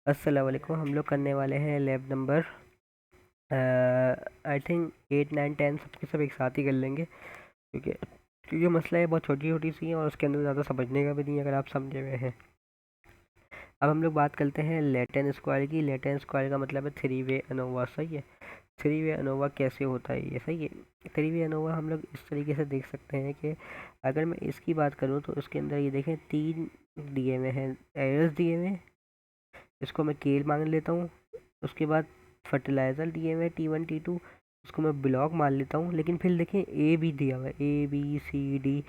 अस्सलाम वालेकुम। हम लोग करने वाले हैं लैब नंबर आई थिंक 8 9 10 सबके सब एक साथ ही कर लेंगे, क्योंकि मसला है बहुत छोटी छोटी सी है और उसके अंदर ज़्यादा समझने का भी नहीं है अगर आप समझे हुए हैं। अब हम लोग बात करते हैं लेटेन स्क्वायर की। लेटेन स्क्वायर का मतलब है थ्री वे अनोवा। सही है। थ्री वे अनोवा कैसे होता है ये? सही है। थ्री वे अनोवा हम लोग इस तरीके से देख सकते हैं कि अगर मैं इसकी बात करूँ तो इसके अंदर ये देखें, तीन दिए हुए हैं, एरर्स दिए हुए हैं। इसको मैं केल मान लेता हूँ। उसके बाद फर्टिलाइज़र दिए हुए हैं T1 T2, उसको मैं ब्लॉक मान लेता हूँ। लेकिन फिर देखें ए भी दिया हुआ है, A B C D,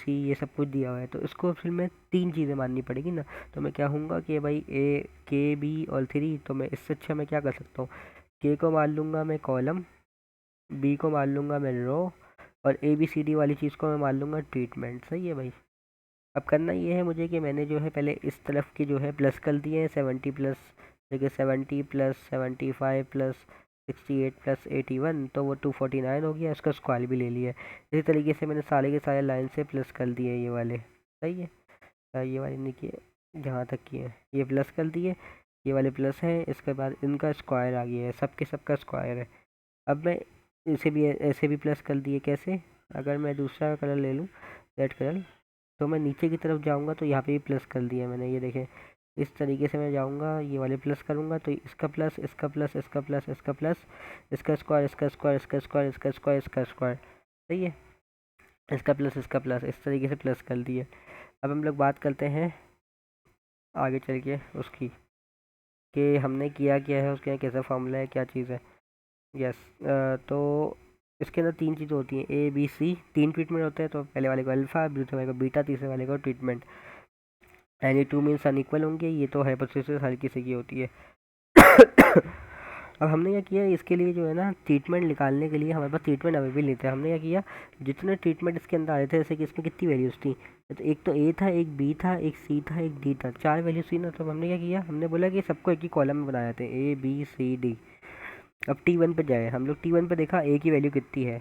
ये सब कुछ दिया हुआ है, तो इसको फिर मैं तीन चीज़ें माननी पड़ेगी ना। तो मैं क्या हूँगा कि भाई A K B और 3, तो मैं इससे अच्छा मैं क्या कर सकता हूँ, के को मान लूँगा मैं कॉलम, बी को मान लूँगा मैं रो, और ABCD वाली चीज़ को मैं मान लूँगा ट्रीटमेंट। सही है भाई। अब करना ये है मुझे कि मैंने जो है पहले इस तरफ की जो है प्लस कर दिए हैं 70 प्लस, देखिए 70 प्लस 75 प्लस 68 प्लस 81, तो वो 249 हो गया। उसका स्क्वायर भी ले लिया है। इसी तरीके से मैंने सारे के सारे लाइन से प्लस कर दिए ये वाले। सही है। ये वाले नहीं किए, जहाँ तक किए ये प्लस कर दिए, ये वाले प्लस हैं। इसके बाद इनका स्क्वायर आ गया है, सबके सबका स्क्वायर है। अब मैं इसे भी ऐसे भी प्लस कर दिए। कैसे? अगर मैं दूसरा कलर ले लूँ, रेड कलर, तो मैं नीचे की तरफ जाऊंगा तो यहाँ पे भी प्लस कर दिया मैंने। ये देखें, इस तरीके से मैं जाऊंगा, ये वाले प्लस करूंगा तो इसका प्लस, इसका प्लस, इसका प्लस, इसका प्लस, इसका स्क्वायर, इसका स्क्वायर, इसका स्क्वायर, इसका स्क्वायर, इसका स्क्वायर। सही है। इसका प्लस, इसका प्लस, इस तरीके से प्लस कर दिए। अब हम लोग बात करते हैं आगे चल के उसकी, कि हमने किया क्या है, उसके कैसा फॉर्मूला है, क्या चीज़ है। यस। तो इसके अंदर तीन चीज़ें होती हैं, A B C, तीन ट्रीटमेंट होते हैं। तो पहले वाले को अल्फ़ा, दूसरे वाले को बीटा, तीसरे वाले को treatment. Any two means unequal होंगे। ये तो हाइपोथेसिस हर किसी की होती है। अब हमने क्या किया, इसके लिए जो है ना, ट्रीटमेंट निकालने के लिए हमारे पास ट्रीटमेंट अवेलेबल नहीं था। हमने क्या किया, जितने ट्रीटमेंट इसके अंदर आए थे, जैसे कि इसमें कितनी वैल्यूज़ थी, तो एक तो ए था, एक बी था, एक सी था, एक डी था, चार वैल्यूज थी ना। तो हमने क्या किया, हमने बोला कि सबको एक ही कॉलम में बनाए थे, A B C D। अब T1 पे जाए हम लोग। T1 पे देखा ए की वैल्यू कितनी है।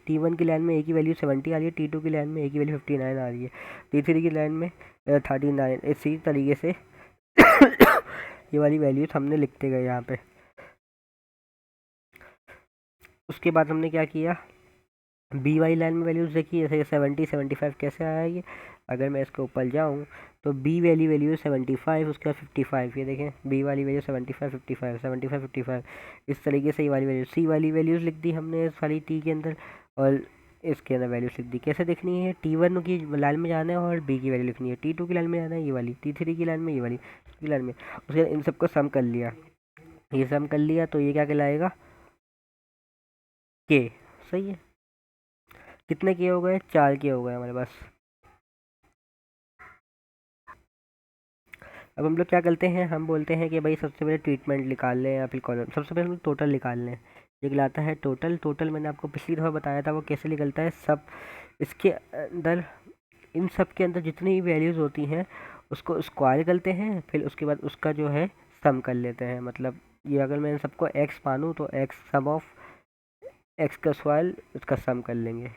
T1 की लाइन में ए की वैल्यू 70 आ रही है, T2 की लाइन में ए की वैल्यू 59 आ रही है, T3 की लाइन में 39। इसी तरीके से ये वाली वैल्यूज हमने लिखते गए यहाँ पे। उसके बाद हमने क्या किया, बी वाली लाइन में वैल्यूज देखी, जैसे 70 75 कैसे आया ये। अगर मैं इसके ऊपर जाऊँ तो बी वैल्यू वैल्यू 75, उसके बाद 55। ये देखें, बी वाली वैल्यू 75 55 75 55। इस तरीके से ये वाली वैल्यू, सी वाली वैल्यूज़ लिख दी हमने इस वाली टी के अंदर, और इसके अंदर वैल्यूज लिख दी। कैसे देखनी है, T1 की लाइन में जाना है और बी की वैल्यू लिखनी है, T2 की लाइन में जाना है ये वाली, T3 की लाइन में ये वाली, की लाइन में। उसके बाद इन सबको सम कर लिया। ये सम कर लिया तो ये क्या कहलाएगा, के। सही है। कितने के हो गए, चार के हो गए हमारे पास। अब हम लोग क्या करते हैं, हम बोलते हैं कि भाई सबसे पहले ट्रीटमेंट निकाल लें या फिर कॉलम। सबसे पहले हम लोग टोटल निकाल लें। ये कहलाता है टोटल। टोटल मैंने आपको पिछली दफ़ा बताया था वो कैसे निकलता है। सब इसके अंदर, इन सब के अंदर जितनी वैल्यूज़ होती हैं उसको स्क्वायर करते हैं, फिर उसके बाद उसका जो है सम कर लेते हैं। मतलब ये अगर मैं इन सबको एक्स मानूँ तो एक्स सम ऑफ एक्स का स्क्वायर, उसका सम कर लेंगे,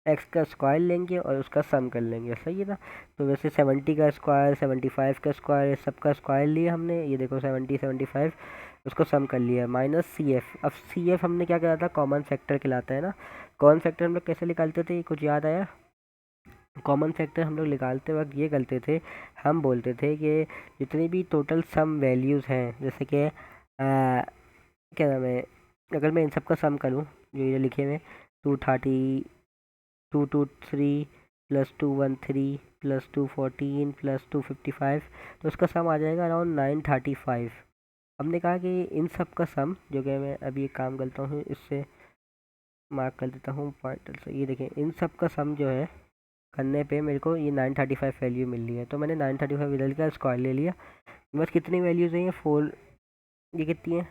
एक्स का स्क्वायर लेंगे और उसका सम कर लेंगे। सही है ना। तो वैसे 70 का स्क्वायर, 75 का स्क्वायर, सबका स्क्वायर लिया हमने। ये देखो 70 75, उसको सम कर लिया, माइनस CF। अब CF हमने क्या करा था, कॉमन फैक्टर कहलाता है ना। कॉमन फैक्टर हम लोग कैसे निकालते थे, कुछ याद आया? कॉमन फैक्टर हम लोग निकालते वक्त ये करते थे, हम बोलते थे कि जितनी भी टोटल सम वैल्यूज़ हैं, जैसे कि क्या नाम है, अगर मैं इन सब का सम करूँ, जो ये लिखे हुए 230 223 प्लस 213 प्लस 214 प्लस 255, तो उसका सम आ जाएगा अराउंड 935। हमने कहा कि इन सब का सम, जो कि मैं अभी एक काम करता हूँ, इससे मार्क कर देता हूँ पॉइंटर से। ये देखें, इन सब का सम जो है करने पे मेरे को ये 935 वैल्यू मिल रही है। तो मैंने 935 इधर का स्क्वायर ले लिया। बस कितनी वैल्यूज़ हैं ये, फोर। ये कितनी है,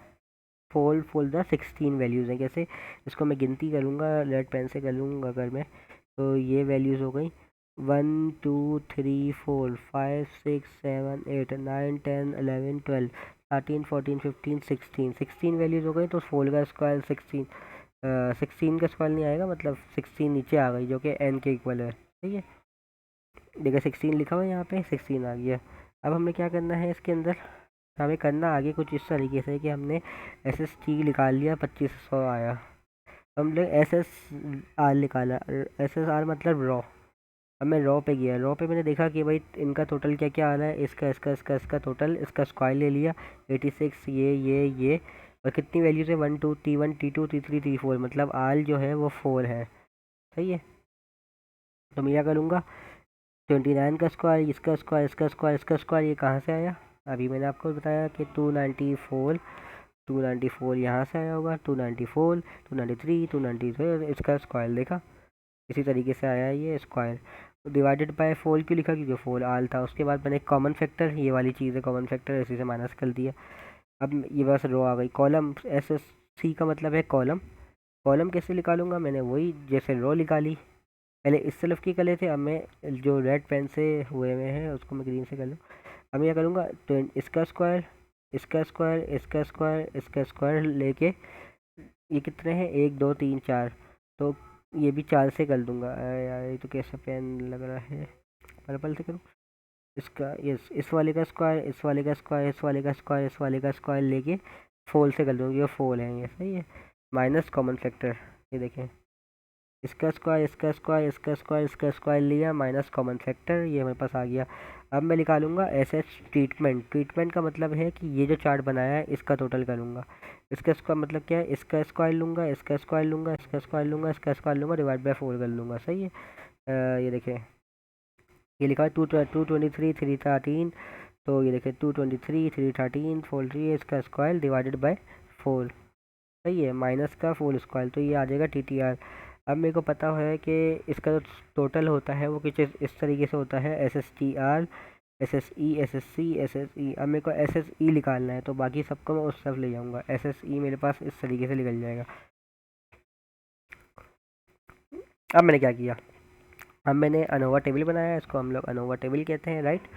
फोर फोर द 16 वैल्यूज़ हैं। कैसे? इसको मैं गिनती करूँगा, रेड पेन से कर लूँगा अगर मैं, तो ये वैल्यूज़ हो गई 1 2 3 4 5 6 7 8 9 10 11 12 13 14 15 16 वैल्यूज़ हो गई। तो फोर का स्क्वायर 16, 16 का स्क्वायर नहीं आएगा, मतलब 16 नीचे आ गई, जो कि n के इक्वल है। ठीक है। देखो 16 लिखा हुआ है यहाँ पे, 16 आ गया। अब हमें क्या करना है इसके अंदर, हमें करना आगे कुछ इस तरीके से कि हमने एस एस टी निकाल लिया, 2500 आया। हमने एस एस आर निकाला, एस एस आर मतलब रॉ। अब मैं रॉ पे गया, रॉ पे मैंने देखा कि भाई इनका टोटल क्या क्या आ रहा है, इसका टोटल, इसका स्क्वायर ले लिया 86, ये और कितनी वैल्यूज है, 1 2 T1 T2 T3 T4, मतलब आल जो है वो 4 है। सही है, तो मैं क्या करूँगा, 29 का स्क्वायर, इसका स्क्वायर, इसका स्क्वायर, इसका स्क्वायर, ये कहाँ से आया, अभी मैंने आपको बताया कि 294, 294 यहाँ से आया होगा, 294, 293, 293, इसका स्क्वायर देखा, इसी तरीके से आया है ये स्क्वायर। डिवाइडेड बाय 4 क्यों लिखा, क्योंकि 4 आल था। उसके बाद मैंने कॉमन फैक्टर, ये वाली चीज़ है कॉमन फैक्टर, इसी से माइनस कर दिया। अब ये बस रो आ गई, कॉलम एस एस सी का मतलब है कॉलम। कॉलम कैसे निकालूंगा, मैंने वही जैसे रो निकाली, पहले इस तरफ की कर लेते, अब मैं जो रेड पेन से हुए हुए हैं उसको मैं ग्रीन से कर लूँ। अब मैं क्या करूँगा, तो इसका स्क्वायर, इसका स्क्वायर, इसका स्क्वायर, इसका स्क्वायर लेके, ये कितने हैं, 1 2 3 4, तो ये भी 4 से कर दूंगा। यार ये तो कैसा पेन लग रहा है, पर्पल से करूँ। इसका इस वाले का स्क्वायर, इस वाले का स्क्वायर, इस वाले का स्क्वायर, इस वाले का स्क्वायर लेके फोल से कर दूँगी, ये फोल है, ये सही है। माइनस कॉमन फैक्टर, ये देखें, इसका स्क्वायर, इसका स्क्वायर, इसका स्क्वायर, इसका स्क्वायर लिया, माइनस कॉमन फैक्टर, ये मेरे पास आ गया। अब मैं निकालूंगा एस एच ट्रीटमेंट। ट्रीटमेंट का मतलब है कि ये जो चार्ट बनाया है इसका टोटल करूँगा। इसका स्क्वायर मतलब क्या है, इसका स्क्वायर लूँगा, इसका स्क्वायर लूँगा, इसका स्क्वायर लूँगा, इसका स्क्वायर लूँगा, डिवाइड बाय 4 कर लूँगा। सही है, ये देखें, ये लिखा है 223 313, तो ये देखें 223 313 फोल 3, इसका स्क्वायर डिवाइडेड बाय 4। सही है, माइनस का फुल स्क्वायर, तो ये आ जाएगा TTR। अब मेरे को पता है कि इसका जो टोटल होता है वो कुछ इस तरीके से होता है, SSTR, SSE, SSC, SSE। अब मेरे को SSE निकालना है, तो बाकी सबको मैं उस तरफ ले जाऊँगा। SSE मेरे पास इस तरीके से निकल जाएगा। अब मैंने क्या किया, अब मैंने अनोवा टेबल बनाया, इसको हम लोग अनोवा टेबल कहते हैं, राइट।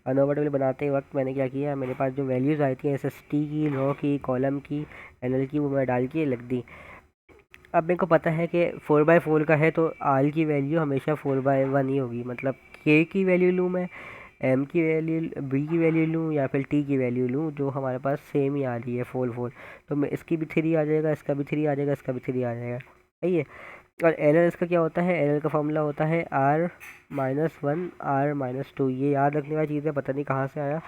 अनोवा टेबल बनाते वक्त मैंने क्या किया, मेरे पास जो वैल्यूज़ आई थी SST की, रो की, कॉलम की, NL की, वो मैं डाल के रख दी। अब मेरे को पता है कि 4/4 का है, तो आल की वैल्यू हमेशा 4/1 ही होगी, मतलब के की वैल्यू लूँ मैं, एम की वैल्यू, बी की वैल्यू लूँ, या फिर टी की वैल्यू लूँ, जो हमारे पास सेम ही आ रही है 4 4, तो मैं इसकी भी 3 आ जाएगा, इसका भी 3 आ जाएगा, इसका भी 3 आ जाएगा। सही है। और एल एल इसका क्या होता है, एल एल का फॉर्मूला होता है R-1 R-2। ये याद रखने वाली चीज़ है, पता नहीं कहाँ से आया,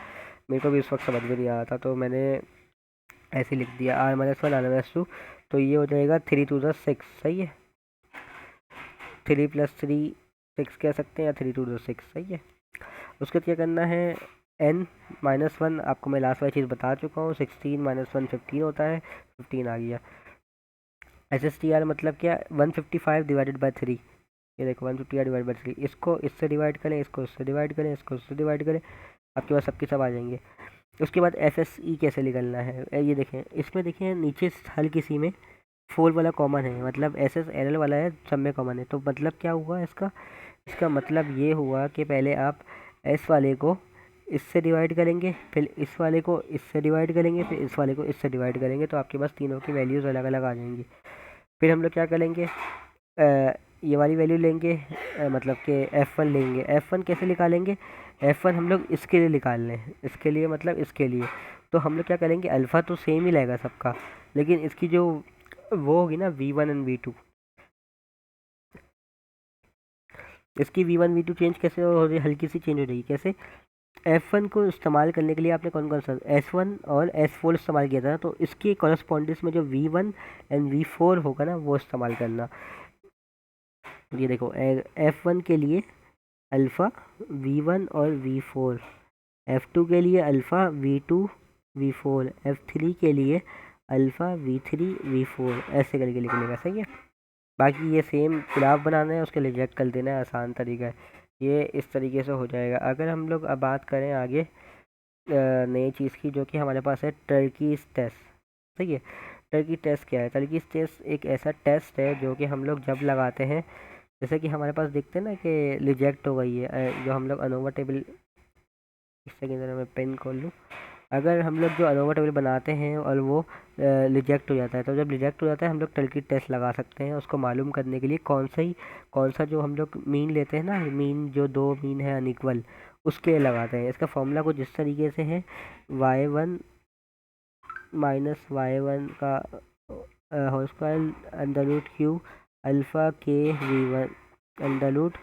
मेरे को भी इस वक्त समझ में नहीं आया था, तो मैंने ऐसे लिख दिया R-1 R-2, तो ये हो जाएगा 3 2 6। सही है, 3 + 3 6 कह सकते हैं, या 3 2 6। सही है। उसके बाद क्या करना है, N-1, आपको मैं लास्ट वाली चीज़ बता चुका हूँ, 16 - 1 15 होता है, 15 आ गया। SSTR मतलब क्या, 155 डिवाइडेड बाई 3, ये देखो 155 डिवाइड बाई 3, इसको इससे डिवाइड करें, इसको इससे डिवाइड करें, इसको इससे डिवाइड करें, आपके पास सबके सब आ जाएंगे। उसके बाद SSE कैसे निकलना है, ये देखें, इसमें देखें नीचे हर किसी में 4 वाला कॉमन है, मतलब SSLL वाला है, सब में कॉमन है, तो मतलब क्या हुआ इसका, इसका मतलब ये हुआ कि पहले आप S वाले को इससे डिवाइड करेंगे, फिर इस वाले को इससे डिवाइड करेंगे, फिर इस वाले को इससे डिवाइड करेंगे, तो आपके पास तीनों की वैल्यूज़ अलग अलग आ जाएंगी। फिर हम लोग क्या करेंगे, ये वाली वैल्यू लेंगे, मतलब कि F1 लेंगे। F1 कैसे निकालेंगे, F1 हम लोग इसके लिए निकाल लें, इसके लिए मतलब इसके लिए, तो हम लोग क्या करेंगे, अल्फ़ा तो सेम ही लगेगा सबका, लेकिन इसकी जो वो होगी ना V1 एंड V2, इसकी V1 V2 चेंज कैसे हो रही है, हल्की सी चेंज हो जाएगी। कैसे, F1 को इस्तेमाल करने के लिए आपने कौन कौन सा S1 और S4 इस्तेमाल किया था ना, तो इसके कॉरस्पॉन्डेंस में जो V1 एंड V4 होगा ना, वो इस्तेमाल करना। ये देखो, F1 के लिए अल्फ़ा V1 और V4, F2 के लिए अल्फ़ा V2 V4, F3 के लिए अल्फ़ा V3 V4, ऐसे करके लिखने का। सही है। बाकी ये सेम ग्राफ बनाना है, उसके लिए रिजेक्ट कर देना है, आसान तरीका है ये, इस तरीके से हो जाएगा। अगर हम लोग अब बात करें आगे नई चीज़ की, जो कि हमारे पास है टर्कीज़ टेस्ट। ठीक है, टर्की टेस्ट क्या है, टर्कीज़ टेस्ट एक ऐसा टेस्ट है जो कि हम लोग जब लगाते हैं, जैसे कि हमारे पास देखते हैं ना कि रिजेक्ट हो गई है, जो हम लोग अनोवा टेबल, इस सेकेंड मैं पेन खोल लूँ, अगर हम लोग जो अनोवा टेबल बनाते हैं और वो रिजेक्ट हो जाता है, तो जब रिजेक्ट हो जाता है हम लोग टर्की टेस्ट लगा सकते हैं उसको मालूम करने के लिए कौन सा जो हम लोग मीन लेते हैं ना, मीन जो दो मीन है अनइक्वल, उसके लिए लगाते हैं। इसका फॉर्मूला कुछ इस तरीके से है, y1 माइनस y1 का whole square under root Q alpha के v1 under root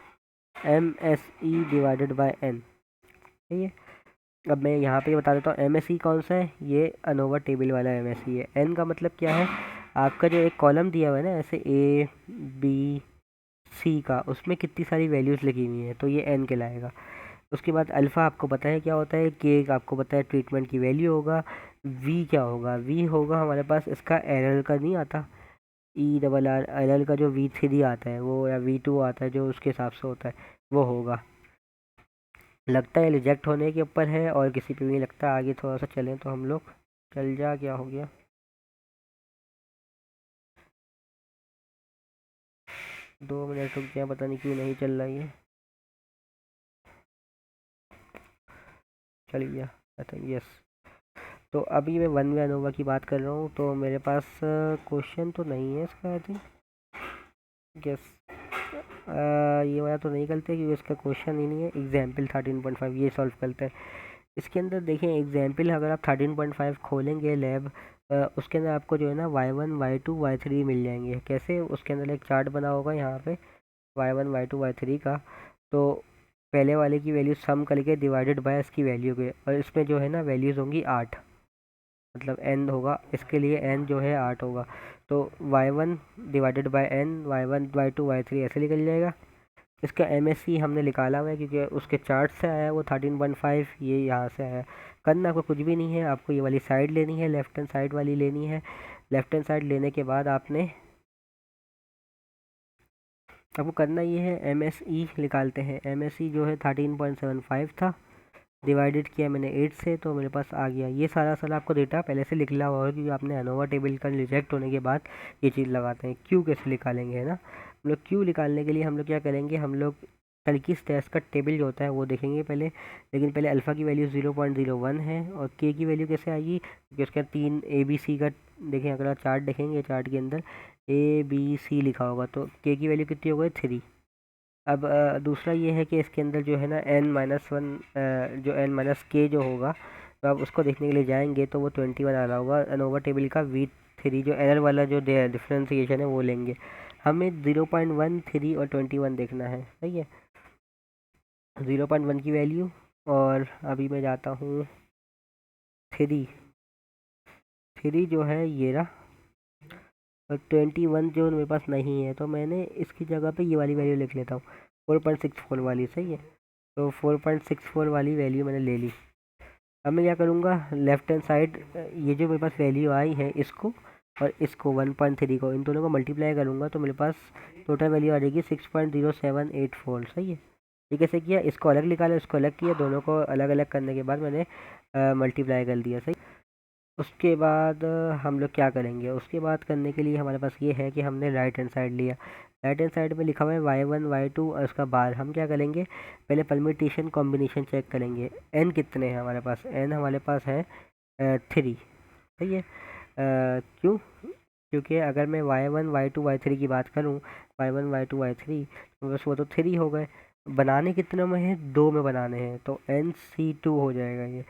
M S E divided by N. ठीक है, अब मैं यहाँ पे बता देता हूँ एम एस ई कौन सा है। ये अनोवा टेबल वाला एम एस ई है। एन का मतलब क्या है, आपका जो एक कॉलम दिया हुआ है ना, ऐसे ए बी सी का, उसमें कितनी सारी वैल्यूज़ लिखी हुई हैं, तो ये एन कहलाएगा। उसके बाद अल्फ़ा आपको पता है क्या होता है, के आपको पता है ट्रीटमेंट की वैल्यू होगा। वी क्या होगा, वी होगा हमारे पास इसका एरर का नहीं आता, ई डबल आर एल का जो V3 आता है वो, या V2 आता है जो उसके हिसाब से होता है वो होगा। लगता है रिजेक्ट होने के ऊपर है और किसी पे भी नहीं लगता। आगे थोड़ा सा चलें तो हम लोग, चल जा, क्या हो गया, 2 मिनट रुक गया, पता नहीं क्यों नहीं चल रहा ये, चल गया आई थिंक, यस। तो अभी मैं वन वे अनोवा की बात कर रहा हूँ, तो मेरे पास क्वेश्चन तो नहीं है इसका आई थिंक, यस। ये वाला तो नहीं करते क्योंकि इसका क्वेश्चन ही नहीं है। एग्जाम्पल 13.5 ये सॉल्व करते हैं। इसके अंदर देखें एग्जाम्पल, अगर आप 13.5 खोलेंगे लैब, उसके अंदर आपको जो है ना y1 y2 y3 मिल जाएंगे। कैसे, उसके अंदर एक चार्ट बना होगा यहाँ पे y1 y2 y3 का। तो पहले वाले की वैल्यू सम करके डिवाइडेड बाय इसकी वैल्यू के, और इसमें जो है ना वैल्यूज़ होंगी 8, मतलब n होगा, इसके लिए n जो है 8 होगा। तो y1 divided by n, y1 y2 y3 ऐसे निकल जाएगा। इसका MSC हमने निकाला हुआ है क्योंकि उसके चार्ट से आया है वो 13.5, ये यहाँ से आया है। करना आपको कुछ भी नहीं है, आपको ये वाली साइड लेनी है, लेफ्ट हैंड साइड वाली लेनी है। लेफ्ट हैंड साइड लेने के बाद आपको करना ये है, MSE निकालते हैं। MSE जो है 13.75 था, डिवाइडेड किया मैंने 8 से, तो मेरे पास आ गया। ये सारा आपको डेटा पहले से लिखना हुआ है क्योंकि आपने अनोवा टेबल का रिजेक्ट होने के बाद ये चीज़ लगाते हैं। क्यू कैसे निकालेंगे, है ना, हम लोग क्यू निकालने के लिए हम लोग क्या करेंगे, हम लोग टर्कीज टेस्ट का टेबल जो होता है वो देखेंगे पहले। लेकिन पहले अल्फ़ा की वैल्यू 0.01 है, और के की वैल्यू कैसे आएगी, क्योंकि उसका 3 ए बी सी का, देखें अगर आप चार्ट देखेंगे, चार्ट के अंदर ए बी सी लिखा होगा, तो के की वैल्यू कितनी हो गई, 3। अब दूसरा ये है कि इसके अंदर जो है ना n-1, जो n-k जो होगा, तो आप उसको देखने के लिए जाएंगे तो वो 21 आ रहा होगा। अनोवा टेबल का V3 जो एरर वाला जो डिफ्रेंसिएशन है वो लेंगे। हमें 0.1, 3 और 21 देखना है, सही है। 0.1 की वैल्यू, और अभी मैं जाता हूँ 3, 3 जो है ये रहा, और 21 जो मेरे पास नहीं है, तो मैंने इसकी जगह पे ये वाली वैल्यू लिख लेता हूँ, 4.64 वाली, सही है। तो 4.64 वाली वैल्यू मैंने ले ली। अब मैं क्या करूँगा, लेफ्ट हैंड साइड ये जो मेरे पास वैल्यू आई है इसको और इसको 1.3 को, इन दोनों को मल्टीप्लाई करूँगा तो मेरे पास टोटल वैल्यू आ जाएगी 6.0784, सही है। ये कैसे किया, इसको अलग निकाला, इसको अलग किया, दोनों को अलग अलग करने के बाद मैंने मल्टीप्लाई कर दिया, सही। उसके बाद हम लोग क्या करेंगे, उसके बाद करने के लिए हमारे पास ये है कि हमने राइट हैंड साइड लिया। राइट हैंड साइड में लिखा हुआ है y1 y2 और उसका बार। हम क्या करेंगे, पहले परम्यूटेशन कॉम्बिनेशन चेक करेंगे। n कितने हैं हमारे पास, n हमारे पास है 3, सही है। क्यों, क्योंकि अगर मैं y1 y2 y3 की बात करूँ, y1 y2 y3, तो बस वो तो 3 हो गए। बनाने कितने में है, 2 में बनाने हैं, तो NC2 हो जाएगा ये।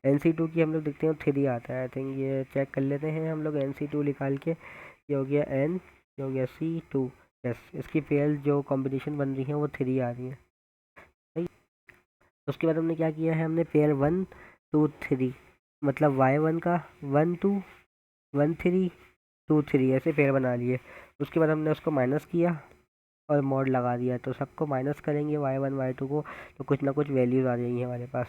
NC2 की हम लोग देखते हैं 3 आता है आई थिंक, ये चेक कर लेते हैं हम लोग NC2 निकाल के। ये हो गया N, ये हो गया C2, यस। इसकी पेयर जो कॉम्बिनेशन बन रही है वो 3 आ रही है, सही। उसके बाद हमने क्या किया है, हमने पेयर 1 2 3, मतलब y1 का 1 2 1 3 2 3 ऐसे पेयर बना लिए। उसके बाद हमने उसको माइनस किया और मॉड लगा दिया, तो सबको माइनस करेंगे y1 y2 को, तो कुछ ना कुछ वैल्यूज़ आ जाएंगी हमारे पास।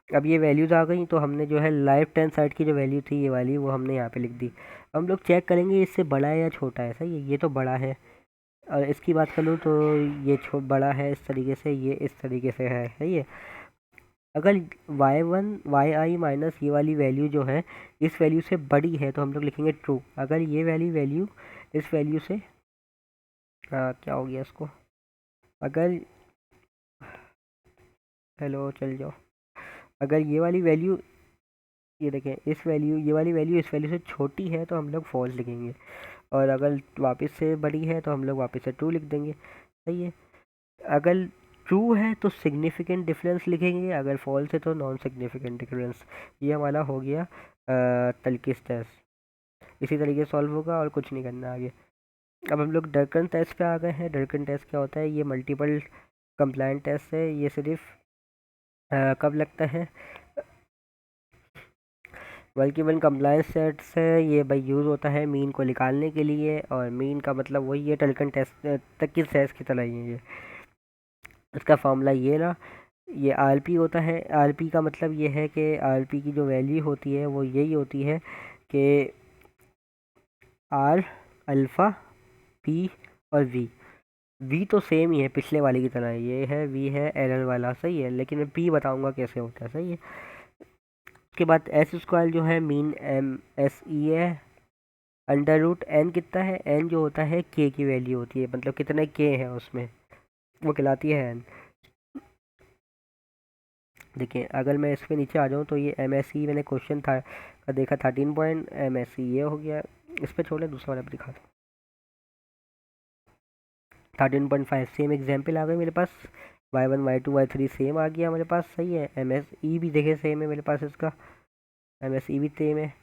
अब ये वैल्यूज़ आ गई, तो हमने जो है लेफ्ट हैंड साइड की जो वैल्यू थी ये वाली, वो हमने यहाँ पे लिख दी। हम लोग चेक करेंगे इससे बड़ा है या छोटा है, सही है। ये तो बड़ा है, और इसकी बात करूँ तो ये बड़ा है इस तरीके से, ये इस तरीके से है, सही है। अगर y1 yi माइनस ये वाली वैल्यू जो है इस वैल्यू से बड़ी है तो हम लोग लिखेंगे ट्रू। अगर ये वाली वैल्यू इस वैल्यू से, क्या हो गया इसको, अगर, हेलो चल जाओ, अगर ये वाली वैल्यू, ये देखें इस वैल्यू, ये वाली वैल्यू इस वैल्यू से छोटी है तो हम लोग फॉल्स लिखेंगे, और अगर वापस से बड़ी है तो हम लोग वापस से ट्रू लिख देंगे। सही है। अगर ट्रू है तो सिग्निफिकेंट डिफरेंस लिखेंगे, अगर फॉल्स है तो नॉन सिग्निफिकेंट डिफरेंस। ये हमारा हो गया तल्किस टेस्ट। इसी तरीके से सॉल्व होगा और कुछ नहीं करना आगे। अब हम लोग डर्कन टेस्ट पे आ गए हैं। डर्कन टेस्ट क्या होता है? ये मल्टीपल कंप्लाइंट टेस्ट है। ये सिर्फ कब लगता है? बल्कि वन कंप्लायंस सेट से ये भाई यूज़ होता है मीन को निकालने के लिए, और मीन का मतलब वही है टल्कन टेस्ट तक की टेस्ट की तरह ही है ये। इसका फॉर्मूला ये ना, ये आरपी होता है। आरपी का मतलब ये है कि आरपी की जो वैल्यू होती है वो यही होती है कि आर, अल्फ़ा, पी और वी। वी तो सेम ही है पिछले वाले की तरह, ये है वी है एरर वाला। सही है, लेकिन मैं पी बताऊंगा कैसे होता है। सही है। उसके बाद एस स्क्वायर जो है मीन एम एस ई है। अंडर रूट एन कितना है? एन जो होता है के की वैल्यू होती है, मतलब कितने के हैं उसमें, वो कहलाती है एन। देखिए अगर मैं इस पे नीचे आ जाऊँ तो ये एम एस सी मैंने क्वेश्चन था का देखा 13 पॉइंट, एम एस सी ये हो गया। इस पे छोड़े, दूसरा वाला दिखा दो। 13.5 सेम एग्जाम्पल आ गए मेरे पास। y1 y2 y3 सेम आ गया मेरे पास। सही है। एम एस ई भी देखे सेम है मेरे पास इसका, एम एस ई भी सेम है।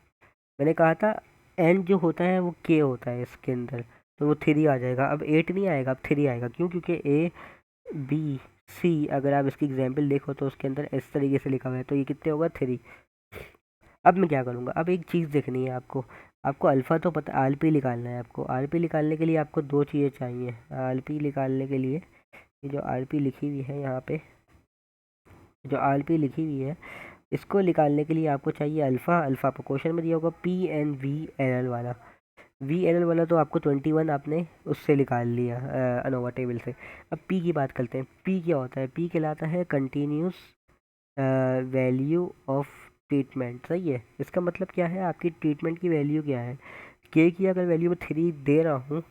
मैंने कहा था एन जो होता है वो के होता है इसके अंदर, तो वो 3 आ जाएगा। अब 8 नहीं आएगा, अब 3 आएगा। क्यों? क्योंकि ए बी सी अगर आप इसकी एग्जाम्पल देखो तो उसके अंदर इस तरीके से लिखा हुआ है, तो ये कितने होगा? 3। अब मैं क्या करूँगा? अब एक चीज़ देखनी है आपको। आपको अल्फ़ा तो पता, आर पी निकालना है आपको। आर पी निकालने के लिए आपको दो चीज़ें चाहिए। आर पी निकालने के लिए ये जो आर पी लिखी हुई है यहाँ पे, जो आर पी लिखी हुई है, इसको निकालने के लिए आपको चाहिए अल्फ़ा। अल्फ़ा आपको क्वेश्चन में दिया होगा P N V N L वाला। वी एन एल वाला तो आपको 21 आपने उससे निकाल लिया अनोवा टेबल से। अब पी की बात करते हैं। पी क्या होता है? पी कहलाता है कंटिन्यूस वैल्यू ऑफ ट्रीटमेंट। सही है। इसका मतलब क्या है? आपकी ट्रीटमेंट की वैल्यू क्या है? के की अगर वैल्यू मैं 3 दे रहा हूँ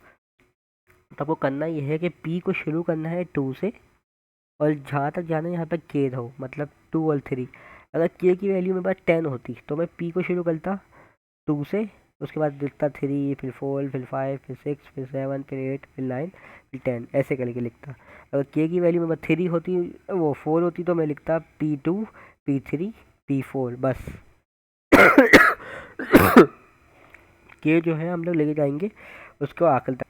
तो आपको करना ये है कि पी को शुरू करना है 2 से, और जहाँ तक जाना है यहाँ पर के दो, मतलब 2 और 3। अगर के की वैल्यू मेरे पास 10 होती तो मैं पी को शुरू करता 2 से, उसके बाद लिखता 3, फिर 4, फिर 5, फिर 6, फिर 7, फिर 8, फिर 9, फिर 10, ऐसे करके लिखता। अगर के की वैल्यू मेरे पास 3 होती, वो 4 होती, तो मैं लिखता P2, P3, P4 बस। के जो है हम लोग लेके जाएंगे उसको आखिर तक।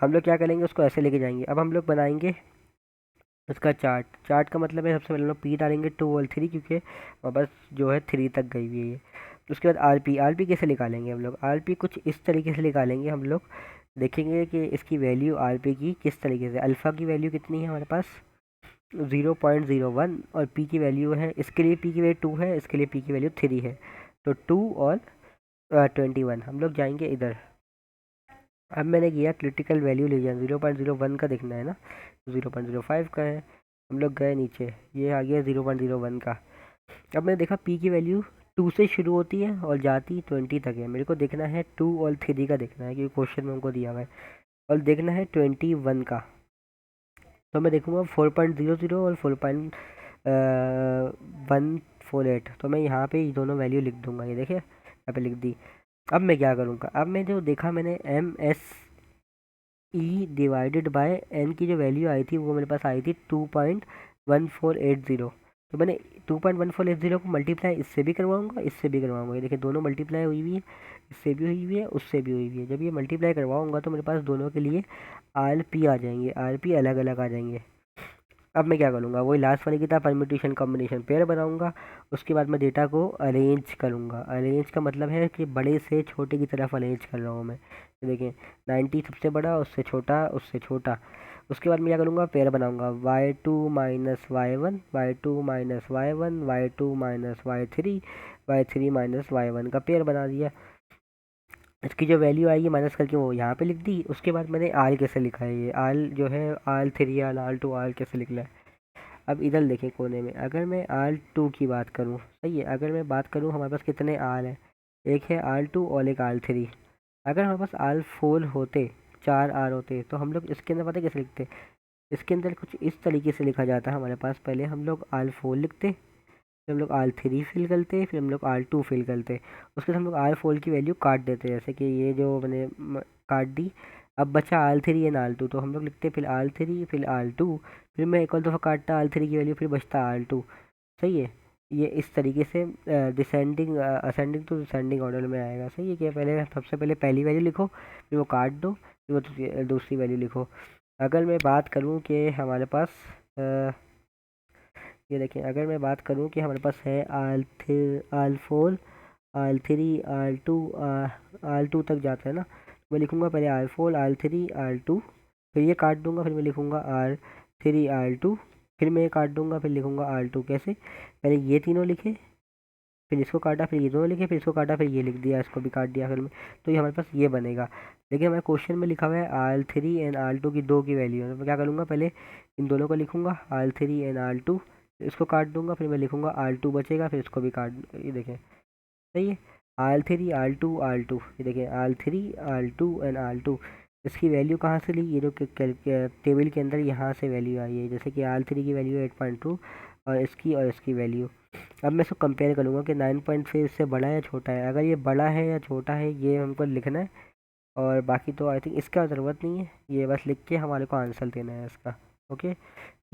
हम लोग क्या करेंगे? उसको ऐसे लेके जाएंगे। अब हम लोग बनाएंगे उसका चार्ट। चार्ट का मतलब है सबसे पहले हम लोग पी डालेंगे 2 और 3, क्योंकि बस जो है 3 तक गई हुई है ये। उसके बाद आर पी। आर पी कैसे निकालेंगे हम लोग? आर पी कुछ इस तरीके से निकालेंगे हम लोग। देखेंगे कि इसकी वैल्यू आर पी की किस तरीके से। अल्फ़ा की वैल्यू कितनी है हमारे पास? 0.01। और पी की वैल्यू है, इसके लिए पी की वैल्यू 2 है, इसके लिए पी की वैल्यू 3 है। तो 2 और 21। हम लोग जाएंगे इधर। अब मैंने किया क्रिटिकल वैल्यू ले जाए, 0.01 का देखना है ना, 0.05 का है। हम लोग गए नीचे, ये आ गया 0.01 का। अब मैंने देखा पी की वैल्यू 2 से शुरू होती है और जाती 20 तक है। मेरे को देखना है 2 और 3 का देखना है, क्योंकि क्वेश्चन में हमको दिया हुआ है। और देखना है 21 का, तो मैं देखूँगा 4.00 और 4.148। तो मैं यहाँ पे ये दोनों वैल्यू लिख दूंगा। ये देखिए यहाँ पे लिख दी। अब मैं क्या करूँगा? अब मैं जो देखा मैंने M S E divided by N की जो वैल्यू आई थी वो मेरे पास आई थी 2.1480। तो मैंने 2.1480 को मल्टीप्लाई इससे भी करवाऊंगा, इससे भी करवाऊंगा। ये देखिए दोनों मल्टीप्लाई हुई हुई है, इससे भी हुई हुई है, उससे भी हुई हुई है। जब ये मल्टीप्लाई करवाऊंगा तो मेरे पास दोनों के लिए आर पी आ जाएंगे, आर पी अलग अलग आ जाएंगे। अब मैं क्या करूँगा? वही लास्ट वाली की तरह परम्यूटेशन कॉम्बिनेशन पेयर बनाऊंगा। उसके बाद मैं डेटा को अरेंज करूँगा। अरेंज का मतलब है कि बड़े से छोटे की तरफ अरेंज कर रहा हूँ मैं। तो देखें 90 सबसे बड़ा, उससे छोटा, उससे छोटा। उसके बाद मैं क्या करूँगा? पेयर बनाऊँगा y2 - y1, y2 - y1, y2 - y3, y3 - y1 का पेयर बना दिया। इसकी जो वैल्यू आएगी माइनस करके वो यहाँ पे लिख दी। उसके बाद मैंने आर कैसे लिखा है, ये आर जो है R3 R2 आर कैसे लिखना है। अब इधर देखें कोने में, अगर मैं R2 की बात करूँ, सही है, अगर मैं बात करूँ हमारे पास कितने आर हैं, एक है R2 और एक R3। अगर हमारे पास R4 होते, 4 आर होते, तो हम लोग इसके अंदर पता है कैसे लिखते? इसके अंदर कुछ इस तरीके से लिखा जाता है हमारे पास। पहले हम लोग R4 लिखते, फिर हम लोग R3 फिल करते हैं, फिर हम लोग R2 फिल करते हैं, उसके बाद हम लोग R4 की वैल्यू काट देते हैं, जैसे कि ये जो मैंने काट दी। अब बचा R3 एंड R2, तो हम लोग लिखते हैं फिर R3 फिर R2, फिर मैं एक और दफ़ा काटता R3 की वैल्यू, फिर बचता R2। सही है। ये इस तरीके से descending ascending to descending order में आएगा। सही है। कि पहले सबसे पहले पहली वैल्यू लिखो, फिर वो काट दो, फिर वो दूसरी वैल्यू लिखो। अगर मैं बात करूँ कि हमारे पास ये देखें, अगर मैं बात करूँ कि हमारे पास है R4 R3 R2 R2 तक जाता है ना, मैं लिखूँगा पहले R4 R3 R2, फिर ये काट दूंगा, फिर मैं लिखूँगा R3 R2, फिर मैं ये काट दूंगा, फिर लिखूँगा R2। कैसे? पहले ये तीनों लिखे, फिर इसको काटा, फिर ये दोनों लिखे, फिर इसको काटा, फिर ये लिख दिया, इसको भी काट दिया फिर में। तो ये हमारे पास ये बनेगा। लेकिन हमारे क्वेश्चन में लिखा हुआ है R3 एंड R2 की दो की वैल्यू है, तो मैं क्या करूँगा, पहले इन दोनों को लिखूँगा R3 एंड R2, इसको काट दूंगा, फिर मैं लिखूँगा R2 बचेगा, फिर इसको भी काट, ये देखें। सही है। R3 R2 R2, ये देखें R3 R2 एंड R2। इसकी वैल्यू कहाँ से ली, ये जो टेबल के अंदर यहाँ से वैल्यू आई है, जैसे कि R3 की वैल्यू 8.2 और इसकी वैल्यू। अब मैं इसको कंपेयर करूँगा कि 9.5 इससे बड़ा है या छोटा है। अगर ये बड़ा है या छोटा है ये हमको लिखना है, और बाकी तो आई थिंक इसका ज़रूरत नहीं है, ये बस लिख के हमारे को आंसर देना है इसका। ओके,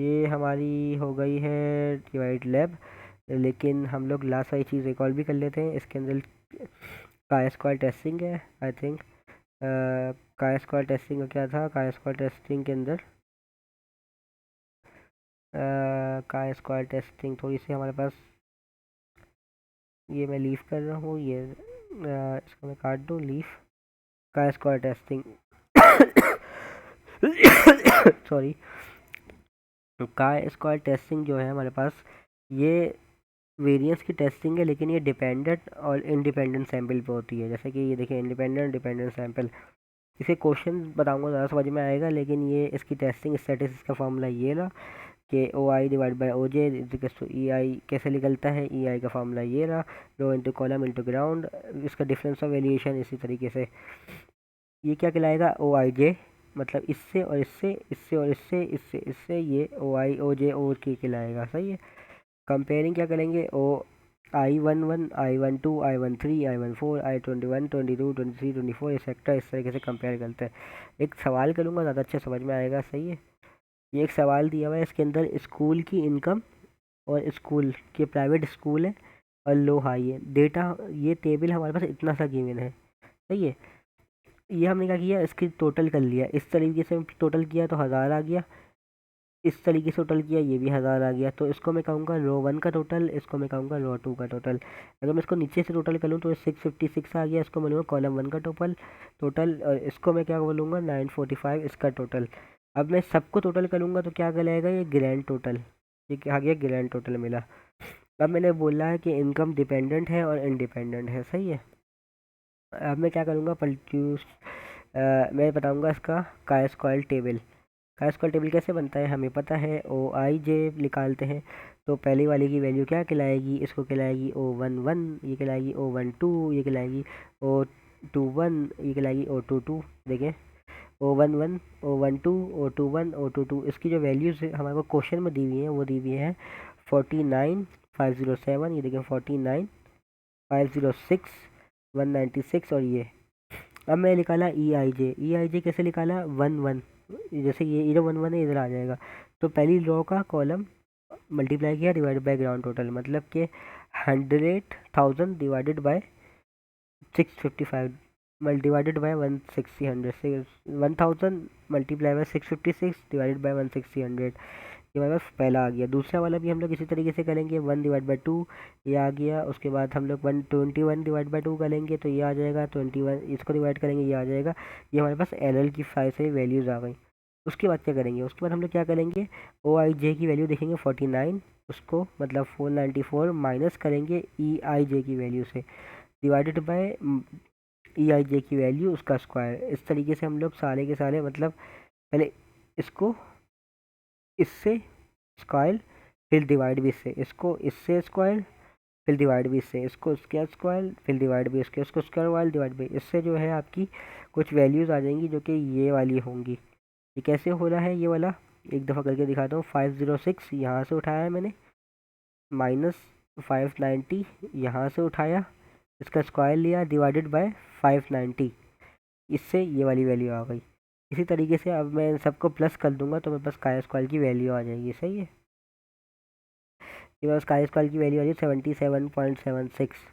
ये हमारी हो गई है डिवाइड लैब। लेकिन हम लोग लास्ट वाली चीज़ एक और भी कर लेते हैं। इसके अंदर का स्क्वायर टेस्टिंग है आई थिंक। का स्क्वायर टेस्टिंग का क्या था, का स्क्वायर टेस्टिंग के अंदर का स्क्वायर टेस्टिंग थोड़ी सी हमारे पास, ये मैं लीव कर रहा हूँ, ये इसको मैं काट दूँ, लीव का स्क्वायर टेस्टिंग सॉरी। का स्क्वायर टेस्टिंग जो है हमारे पास, ये वेरिएंस की टेस्टिंग है, लेकिन ये डिपेंडेंट और इंडिपेंडेंट सैंपल पे होती है। जैसे कि ये देखिए इंडिपेंडेंट डिपेंडेंट सैंपल, इसे क्वेश्चन बताऊंगा ज़्यादा समझ में आएगा, लेकिन ये इसकी टेस्टिंग स्टैटिस्टिक्स का फॉर्मूला ये रहा कि O I divide by O J to E I. कैसे निकलता है, ई आई का फॉर्मूला ये रहा, row into column into grand, इसका डिफरेंस ऑफ वेरिएशन इसी तरीके से। ये क्या कहलाएगा, ओ आई जे, मतलब इससे और इससे, इससे और इससे, इससे इससे, ये ओ आई ओ जे ओ के कहलाएगा। सही है। कंपेयरिंग क्या करेंगे, ओ I11 I12 I13 I14 I21 22 23 24 etcetera, इस तरीके से कंपेयर करते हैं। एक सवाल करूँगा, ज़्यादा अच्छे समझ में आएगा। सही है। ये एक सवाल दिया हुआ है, इसके अंदर स्कूल की इनकम और स्कूल के प्राइवेट स्कूल है और लो हाई है डेटा, ये टेबल हमारे पास इतना सा गिवन है। सही है। ये हमने क्या किया, इसकी टोटल कर लिया, इस तरीके से टोटल किया तो 1000 आ गया, इस तरीके से टोटल किया ये भी 1000 आ गया। तो इसको मैं कहूँगा रो 1 का टोटल, इसको मैं कहूँगा रो 2 का टोटल। अगर मैं इसको नीचे से टोटल कर लूँ तो 656 आ गया, इसको मैं लूँगा कॉलम 1 का टोटल, और इसको मैं क्या बोलूँगा 945 इसका टोटल। अब मैं सबको टोटल करूँगा तो क्या कहलाएगा, ये ग्रैंड टोटल, ये क्या आ गया, ग्रैंड टोटल मिला। अब मैंने बोला है कि इनकम डिपेंडेंट है और इंडिपेंडेंट है। सही है। अब मैं क्या करूँगा, मैं बताऊँगा इसका का स्क्वायर टेबल। का स्क्वायर टेबल कैसे बनता है, हमें पता है, ओ आई जे निकालते हैं। तो पहली वाले की वैल्यू क्या कहलाएगी, इसको कहलाएगी O11, ये कहलाएगी O12, ये कहलाएगी O21, ये कहलाएगी O22। देखें, O11 O12 O21 O22, इसकी जो वैल्यूज़ हमारे को क्वेश्चन में दी हुई हैं वो दी हुई है 49507, ये देखें 49506 196, और ये। अब मैं निकाला ई आई जे कैसे निकाला, 1 1, जैसे ये जो 1 1 है इधर आ जाएगा, तो पहली रो का कॉलम मल्टीप्लाई किया डिवाइडेड बाय ग्राउंड टोटल, मतलब कि 100,000 डिवाइडेड बाय 655 डिवाइडेड बाय 160 से 1000 मल्टीप्लाई बाय 656 डिवाइडेड बाय 160 ये हमारे पास पहला आ गया। दूसरा वाला भी हम लोग इसी तरीके से करेंगे, 1 डिवाइड बाई 2, ये आ गया। उसके बाद हम लोग 121 डिवाइड बाई 2 करेंगे तो ये आ जाएगा 21, इसको डिवाइड करेंगे ये आ जाएगा। ये हमारे पास एल एल की 5 से वैल्यूज़ आ गई। उसके बाद क्या करेंगे, उसके बाद हम लोग क्या करेंगे, ओ आई जे की वैल्यू देखेंगे 49, उसको मतलब 494 माइनस करेंगे ई आई जे की वैल्यू से, डिवाइडेड बाय ई आई जे की वैल्यू उसका स्क्वायर। इस तरीके से हम लोग सारे के सारे, मतलब पहले इसको इससे स्क्वायर, फिर डिवाइड भी इससे, इसको इससे स्क्वायर, फिर डिवाइड भी इससे, इसको इसके स्क्वायर, फिर डिवाइड भी इसके, इसको स्क्वायर वाल डिवाइड भी, इससे जो है आपकी कुछ वैल्यूज़ आ जाएंगी जो कि ये वाली होंगी। ये कैसे हो रहा है, ये वाला एक दफ़ा करके दिखाता हूँ। 506 यहाँ से उठाया है मैंने, माइनस 590 यहाँ से उठाया, इसका स्क्वायर लिया डिवाइडेड बाय 590, इससे ये वाली वैल्यू आ गई। इसी तरीके से अब मैं इन सबको प्लस कर दूंगा तो मेरे पास काई स्क्वायर की वैल्यू आ जाएगी। सही है, मेरे पास काई स्क्वायर की वैल्यू आ जाएगी 77.76।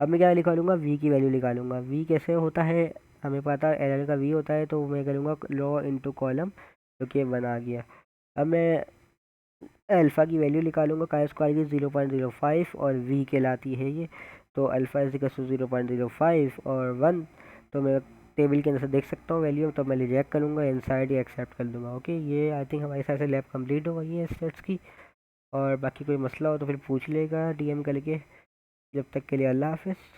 अब मैं क्या निकालूंगा, वी की वैल्यू निकालूंगा। वी कैसे होता है, हमें पता है एल का वी होता है, तो मैं करूँगा लो इंटू कॉलम, जो कि 1 आ गया। अब मैं अल्फ़ा की वैल्यू निकालूंगा काई स्क्वायर की 0.05, और वी कहलाती है ये, तो अल्फ़ा इज इक्वल टू 0.05 और 1। तो मैं टेबल के अंदर से देख सकता हूँ वैल्यू, तो मैं रिजेक्ट करूँगा, इनसाइड ही एक्सेप्ट कर दूंगा। ओके, ये आई थिंक हमारे साथ से लैब कंप्लीट हो गई है स्टेट्स की, और बाकी कोई मसला हो तो फिर पूछ लेगा डीएम करके। जब तक के लिए अल्लाह हाफिज़।